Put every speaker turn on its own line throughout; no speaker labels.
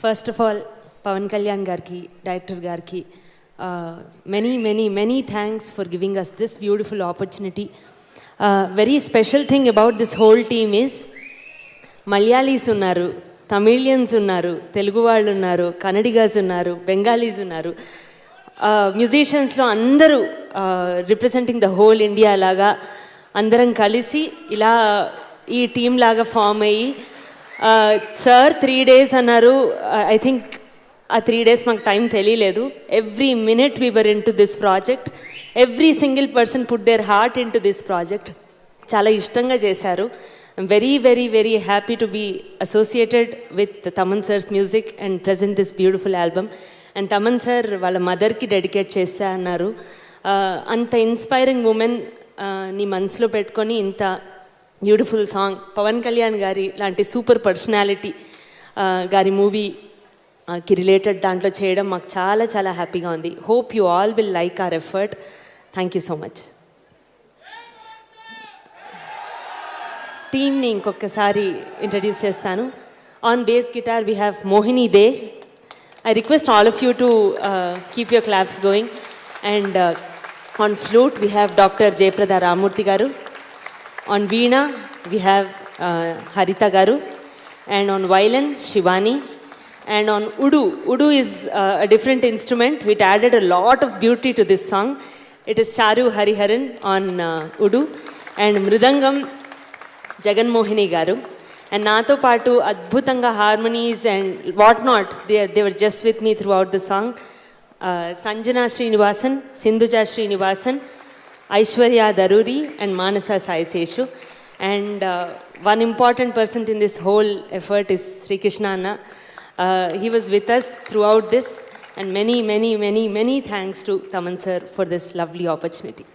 First of all Pawan Kalyan గారికి, director గారికి many thanks for giving us this beautiful opportunity. Very special thing about this whole team is Malayalis unnaru, Tamilians unnaru, Telugu vallu unnaru, Kannadigas unnaru, Bengalis unnaru. Musicians lo andaru representing the whole India laga andaram kalisi ila ee team laga form ayi sir 3 days annaru. I think ఆ 3 days మాకు time తెలియలేదు. Every minute we were into this project. Every single person put there heart into this project. చాలా ఇష్టంగా చేశారు. I'm very happy to be associated with Thaman sir's music and present this beautiful album. And Thaman sir వాళ్ళ మదర్కి dedicate చేస్తా అన్నారు. అంత inspiring women ని మనసులో పెట్టుకొని ఇంత బ్యూటిఫుల్ సాంగ్, పవన్ కళ్యాణ్ గారి లాంటి సూపర్ పర్సనాలిటీ గారి మూవీ కి రిలేటెడ్ దాంట్లో చేయడం మాకు చాలా హ్యాపీగా ఉంది. Hope you all will like our effort. Thank you so much. టీమ్ని ఇంకొకసారి ఇంట్రడ్యూస్ చేస్తాను. On bass guitar we have Mohini Dey. I request all of you to keep your claps going. And on flute we have doctor Jayaprada Ramurthy గారు. On veena we have Haritha గారు. And on violin Shivani. And on Udu is a different instrument. It added a lot of beauty to this song. It is Charu Hariharan on Udu. And Mridangam Jagan Mohini Garu. And Nato Patu Adbhutanga harmonies and whatnot. They were just with me throughout the song. Sanjana Srinivasan, Sindhuja Srinivasan, Aishwarya Daruri and Manasa Sai Seshu. And one important person in this whole effort is Sri Krishna Anna. He was with us throughout this, and many thanks to Taman sir for this lovely opportunity.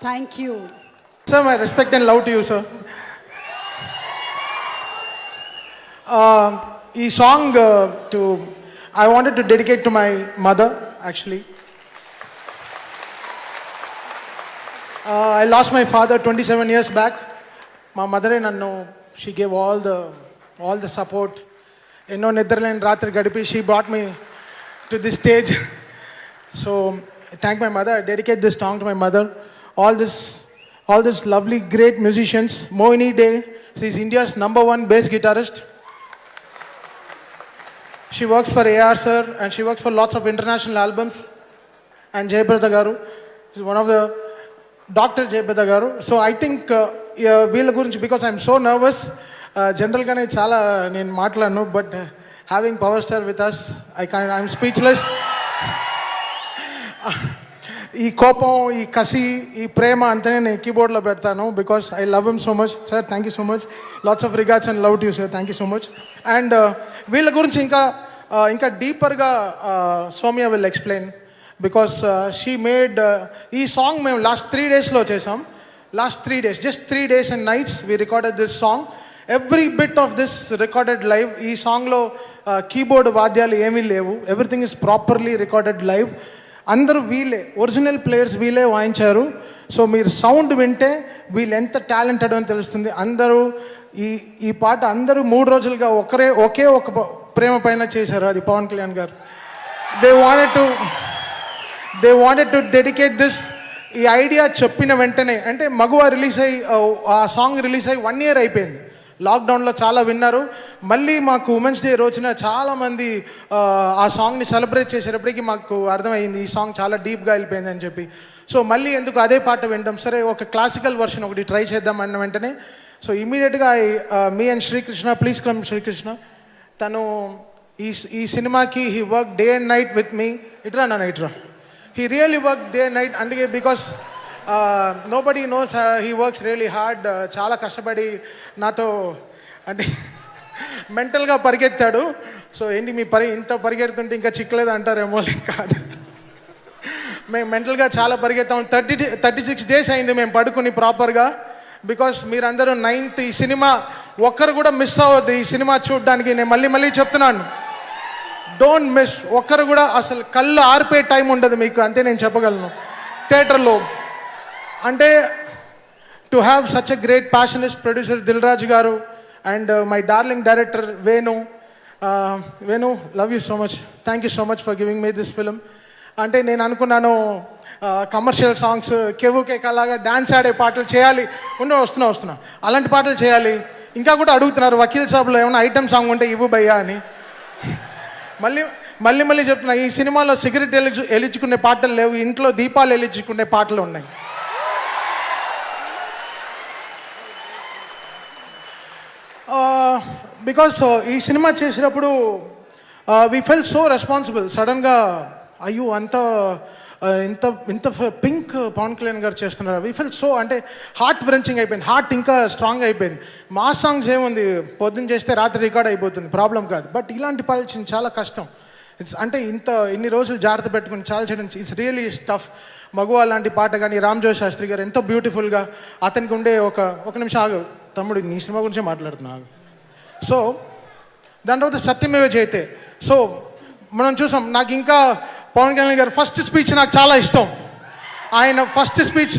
Thank you.
Sir, my respect and love to you, sir. ఈ song I wanted to dedicate to my mother, actually. I lost my father 27 years back. My mother nanu, she gave all the support. ఎన్నో నిద్రలేని రాత్రి గడిపి she brought me to this stage. So I thank my mother. I dedicate this song to my mother. All this lovely great musicians. Mohini Dey, she is India's #1 bass guitarist. She works for AR sir and she works for lots of international albums. And Jayapratha garu is one of the Dr. Jayapratha garu. So I think వీళ్ళ గురించి, because I'm so nervous, జనరల్గానే చాలా నేను మాట్లాడను, but having power star with us I'm speechless. ఈ కోపం, ఈ కసి, ఈ ప్రేమ అంతనే నేను కీబోర్డ్లో పెడతాను, because I love him so much. Sir thank you so much. Lots of regards and love to you sir. Thank you so much. And వీళ్ళ గురించి ఇంకా డీపర్గా Soumya will explain, because she made ఈ సాంగ్ మేము లాస్ట్ 3 daysలో చేసాం. Last 3 days, just 3 days and nights we recorded this song. Every bit of this recorded live. ఈ సాంగ్లో కీబోర్డ్ వాద్యాలు ఏమీ లేవు. Everything is properly recorded live. అందరూ వీళ్ళే, ఒరిజినల్ ప్లేయర్స్ వీళ్ళే వాయించారు. సో మీరు సౌండ్ వింటే వీళ్ళు ఎంత టాలెంటెడ్ అని తెలుస్తుంది. అందరూ ఈ పాట అందరూ 3 రోజులుగా ఒకే ఒక ప్రేమ పైన చేశారు, అది పవన్ కళ్యాణ్ గారు. They wanted to dedicate this. ఈ ఐడియా చెప్పిన వెంటనే, అంటే మగువ రిలీజ్ అయ్యి, ఆ సాంగ్ రిలీజ్ అయ్యి 1 year అయిపోయింది. లాక్డౌన్లో చాలా విన్నారు. మళ్ళీ మాకు ఉమెన్స్ డే రోజున చాలామంది ఆ సాంగ్ని సెలబ్రేట్ చేసేటప్పటికి మాకు అర్థమైంది ఈ సాంగ్ చాలా డీప్గా వెళ్ళిపోయింది అని చెప్పి. సో మళ్ళీ ఎందుకు అదే పాట వింటాం, సరే ఒక క్లాసికల్ వర్షన్ ఒకటి ట్రై చేద్దాం అన్న వెంటనే, సో ఇమీడియట్గా me and Srikrishna, please come Srikrishna, తను ఈ సినిమాకి he work day and night with me. ఇట్రా నా ఇట్రా, he really work day and night. అందుకే because nobody knows he works really hard. చాలా కష్టపడి నాతో అంటే మెంటల్గా పరిగెత్తాడు. సో ఏంటి మీ ఇంత పరిగెడుతుంటే ఇంకా చిక్కలేదు అంటారేమో, కాదు, మేము మెంటల్గా చాలా పరిగెత్తాం. 36 days అయింది మేము పడుకుని ప్రాపర్గా. బికాస్ మీరందరూ 9th ఈ సినిమా ఒక్కరు కూడా మిస్ అవ్వద్దు. ఈ సినిమా చూడడానికి నేను మళ్ళీ చెప్తున్నాను, డోంట్ మిస్. ఒక్కరు కూడా అసలు కళ్ళు ఆర్పే టైం ఉండదు మీకు, అంతే నేను చెప్పగలను. థియేటర్లో అంటే to have such a great passionist producer Dil Raju గారు and my darling director Venu, love you so much. Thank you so much for giving me this film. అంటే నేను అనుకున్నాను కమర్షియల్ సాంగ్స్, కేలాగా డ్యాన్స్ ఆడే పాటలు చేయాలి, వస్తున్నా అలాంటి పాటలు చేయాలి. ఇంకా కూడా అడుగుతున్నారు వకీల్ సాబ్లో ఏమైనా ఐటమ్ సాంగ్ ఉంటే ఇవ్వు భయ్యా అని. మళ్ళీ చెప్తున్నా, ఈ సినిమాలో సిగరెట్ ఎలిచుకునే పాటలు లేవు, ఇంట్లో దీపాలు ఎలిచుకునే పాటలు ఉన్నాయి. బికాస్ ఈ సినిమా చేసేటప్పుడు వీ ఫెల్ సో రెస్పాన్సిబుల్. సడన్గా అయ్యో ఇంత పింక్ పవన్ కళ్యాణ్ గారు చేస్తున్నారు. వీ ఫెల్ సో, అంటే హార్ట్ బ్రెంచింగ్ అయిపోయింది, హార్ట్ ఇంకా స్ట్రాంగ్ అయిపోయింది. మా సాంగ్స్ ఏముంది, పొద్దున్న చేస్తే రాత్రి రికార్డ్ అయిపోతుంది, ప్రాబ్లం కాదు. బట్ ఇలాంటి పాటలు చాలా కష్టం. అంటే ఇన్ని రోజులు జాగ్రత్త పెట్టుకుని చాలా చేయడం ఇట్స్ రియలీ టఫ్. మగువ లాంటి పాట కానీ రామ్జోయ్ శాస్త్రి గారు ఎంతో బ్యూటిఫుల్గా, అతనికి ఉండే ఒక నిమిషం ఆగు తమ్ముడు, నీ సినిమా గురించే మాట్లాడుతున్నాను. సో దాని తర్వాత సత్యమేవ జయతే. సో మనం చూసాం, నాకు ఇంకా పవన్ కళ్యాణ్ గారు ఫస్ట్ స్పీచ్ నాకు చాలా ఇష్టం. ఆయన ఫస్ట్ స్పీచ్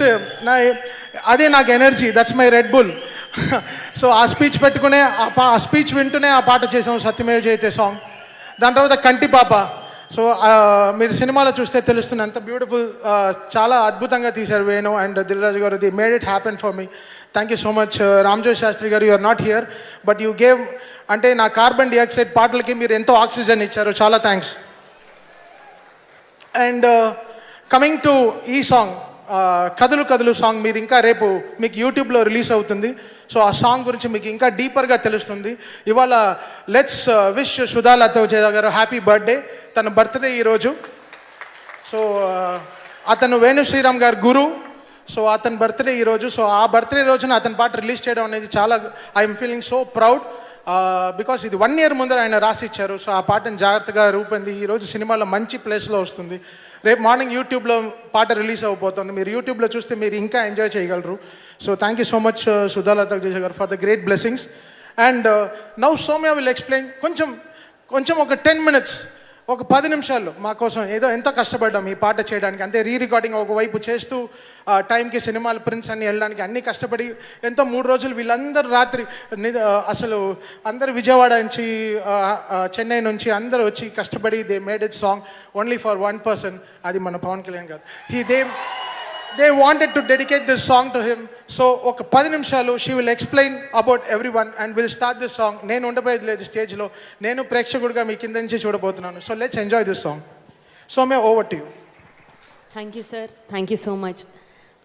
అదే నాకు energy, that's my red bull. So ఆ స్పీచ్ పెట్టుకునే ఆ స్పీచ్ వింటూనే ఆ పాట చేసాం, సత్యమేవ జయతే సాంగ్. దాని తర్వాత కంటి పాప. సో మీరు సినిమాలో చూస్తే తెలుస్తుంది ఎంత బ్యూటిఫుల్, చాలా అద్భుతంగా తీశారు వేణు అండ్ దిల్ రాజు గారు. They made it happen for me. Thank you so much. Ramjoy Shastri గారు, you are not here but you gave, అంటే నా కార్బన్ డైఆక్సైడ్ పాటలకి మీరు ఎంతో ఆక్సిజన్ ఇచ్చారు, చాలా థ్యాంక్స్. అండ్ కమింగ్ టు ఈ సాంగ్, కదులు కదులు సాంగ్, మీరు ఇంకా రేపు మీకు యూట్యూబ్లో రిలీజ్ అవుతుంది. సో ఆ సాంగ్ గురించి మీకు ఇంకా డీపర్గా తెలుస్తుంది. ఇవాళ లెట్స్ విష్ సుధా లతోజే గారు హ్యాపీ బర్త్డే. తన బర్త్డే ఈరోజు. సో అతను వేణు శ్రీరామ్ గారు గురు. సో అతని బర్త్డే ఈరోజు. సో ఆ బర్త్డే రోజున అతని పాట రిలీజ్ చేయడం అనేది చాలా, I'm feeling so proud. Because ఇది 1 year ముందర ఆయన రాసి ఇచ్చారు. సో ఆ పాటను జాగ్రత్తగా రూపొంది ఈరోజు సినిమాలో మంచి ప్లేస్లో వస్తుంది. రేపు మార్నింగ్ యూట్యూబ్లో పాట రిలీజ్ అయిపోతుంది. మీరు యూట్యూబ్లో చూస్తే మీరు ఇంకా ఎంజాయ్ చేయగలరు. So thank you so much Sudhalatha Jesha గారు for the great blessings. And now Soumya will explain కొంచెం ఒక 10 minutes, ఒక 10 నిమిషాల్లో మా కోసం ఏదో ఎంతో కష్టపడ్డాం ఈ పాట చేయడానికి. అంతే రికార్డింగ్ ఒకవైపు చేస్తూ టైంకి సినిమాలు ప్రింట్స్ అన్ని వెళ్ళడానికి అన్నీ కష్టపడి ఎంతో 3 రోజులు వీళ్ళందరూ రాత్రి అసలు అందరు విజయవాడ నుంచి చెన్నై నుంచి అందరూ వచ్చి కష్టపడి they made it song only for 1 person. అది మన పవన్ కళ్యాణ్ గారు. They wanted to dedicate this song to him. So ఒక 10 నిమిషాలు she will explain about everyone and we'll start this song. నేను ఉండబోయేది లేదు స్టేజ్లో, నేను ప్రేక్షకుడిగా మీ కింద నుంచి చూడబోతున్నాను. So let's enjoy this song. Soumya, over to you.
Thank you sir, thank you so much.